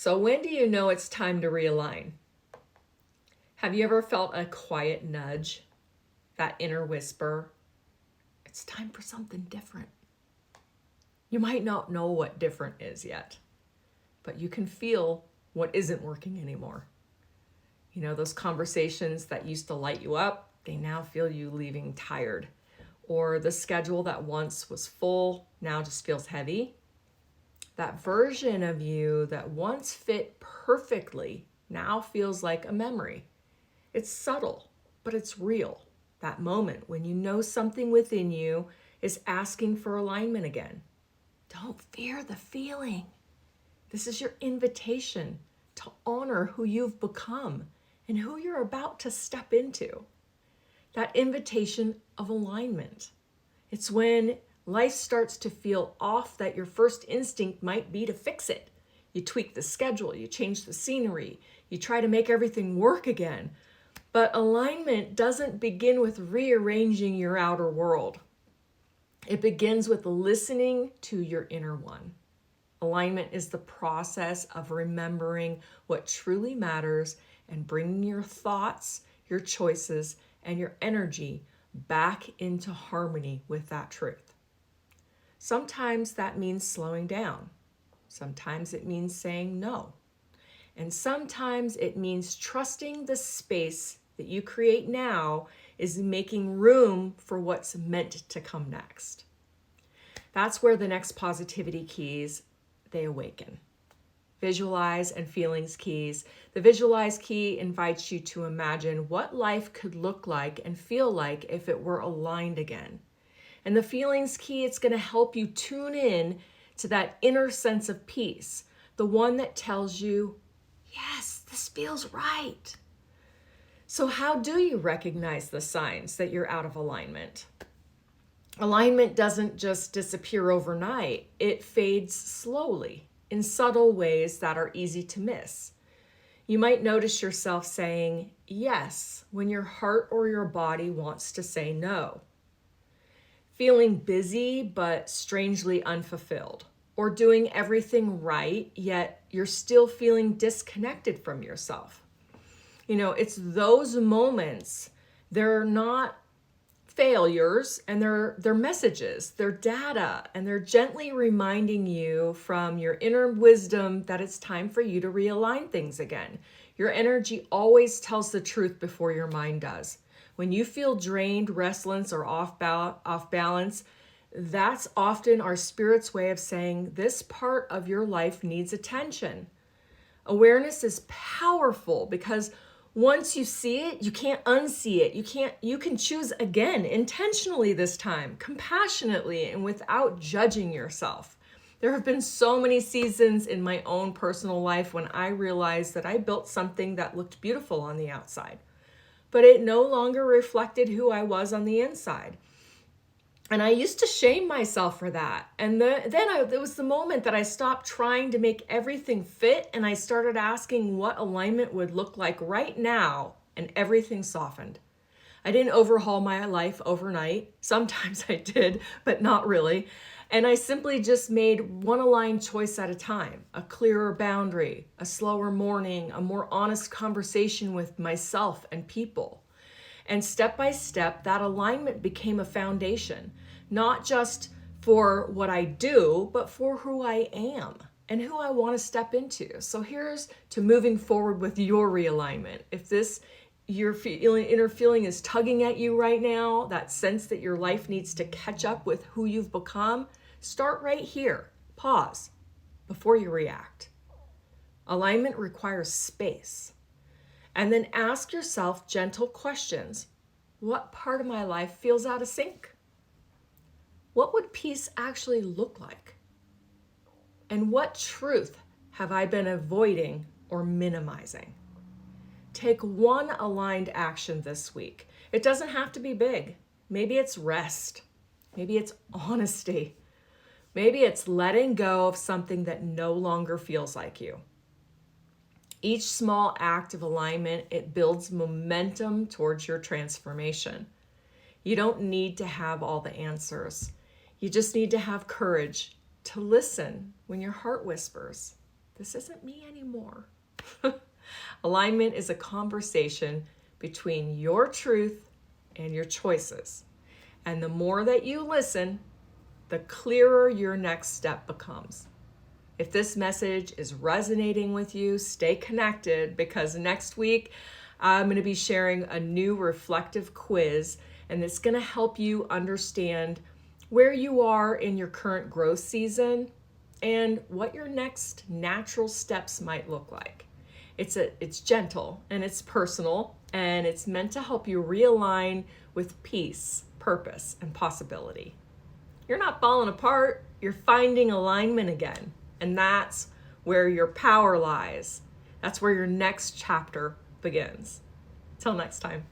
So when do you know it's time to realign? Have you ever felt a quiet nudge, that inner whisper? It's time for something different. You might not know what different is yet, but you can feel what isn't working anymore. You know, those conversations that used to light you up, they now feel you leaving tired. Or the schedule that once was full now just feels heavy. That version of you that once fit perfectly now feels like a memory. It's subtle, but it's real. That moment when you know something within you is asking for alignment again. Don't fear the feeling. This is your invitation to honor who you've become and who you're about to step into. That invitation of alignment. It's when life starts to feel off that your first instinct might be to fix it. You tweak the schedule, you change the scenery, you try to make everything work again. But alignment doesn't begin with rearranging your outer world. It begins with listening to your inner one. Alignment is the process of remembering what truly matters and bringing your thoughts, your choices, and your energy back into harmony with that truth. Sometimes that means slowing down. Sometimes it means saying no. And sometimes it means trusting the space that you create now is making room for what's meant to come next. That's where the next positivity keys, they awaken. Visualize and feelings keys. The visualize key invites you to imagine what life could look like and feel like if it were aligned again. And the feelings key, it's going to help you tune in to that inner sense of peace, the one that tells you, yes, this feels right. So how do you recognize the signs that you're out of alignment? Alignment doesn't just disappear overnight. It fades slowly in subtle ways that are easy to miss. You might notice yourself saying yes when your heart or your body wants to say no. Feeling busy but strangely unfulfilled, or doing everything right, yet you're still feeling disconnected from yourself. You know, it's those moments, they're not failures, and they're messages, they're data, and they're gently reminding you from your inner wisdom that it's time for you to realign things again. Your energy always tells the truth before your mind does. When you feel drained, restless, or off balance, that's often our spirit's way of saying this part of your life needs attention. Awareness is powerful because once you see it, you can't unsee it. You can choose again, intentionally this time, compassionately, and without judging yourself. There have been so many seasons in my own personal life when I realized that I built something that looked beautiful on the outside, but it no longer reflected who I was on the inside. And I used to shame myself for that. And it was the moment that I stopped trying to make everything fit and I started asking what alignment would look like right now, and everything softened. I didn't overhaul my life overnight. Sometimes I did, but not really. And I simply just made one aligned choice at a time, a clearer boundary, a slower morning, a more honest conversation with myself and people. And step by step, that alignment became a foundation, not just for what I do, but for who I am and who I want to step into. So here's to moving forward with your realignment. If this your inner feeling is tugging at you right now, that sense that your life needs to catch up with who you've become, start right here. Pause before you react. Alignment requires space. And then ask yourself gentle questions. What part of my life feels out of sync? What would peace actually look like? And what truth have I been avoiding or minimizing? Take one aligned action this week. It doesn't have to be big. Maybe it's rest. Maybe it's honesty. Maybe it's letting go of something that no longer feels like you. Each small act of alignment, it builds momentum towards your transformation. You don't need to have all the answers. You just need to have courage to listen when your heart whispers this isn't me anymore. Alignment is a conversation between your truth and your choices. And the more that you listen, the clearer your next step becomes. If this message is resonating with you, stay connected, because next week I'm going to be sharing a new reflective quiz, and it's going to help you understand where you are in your current growth season and what your next natural steps might look like. It's gentle and it's personal, and it's meant to help you realign with peace, purpose, and possibility. You're not falling apart, you're finding alignment again. And that's where your power lies. That's where your next chapter begins. Till next time.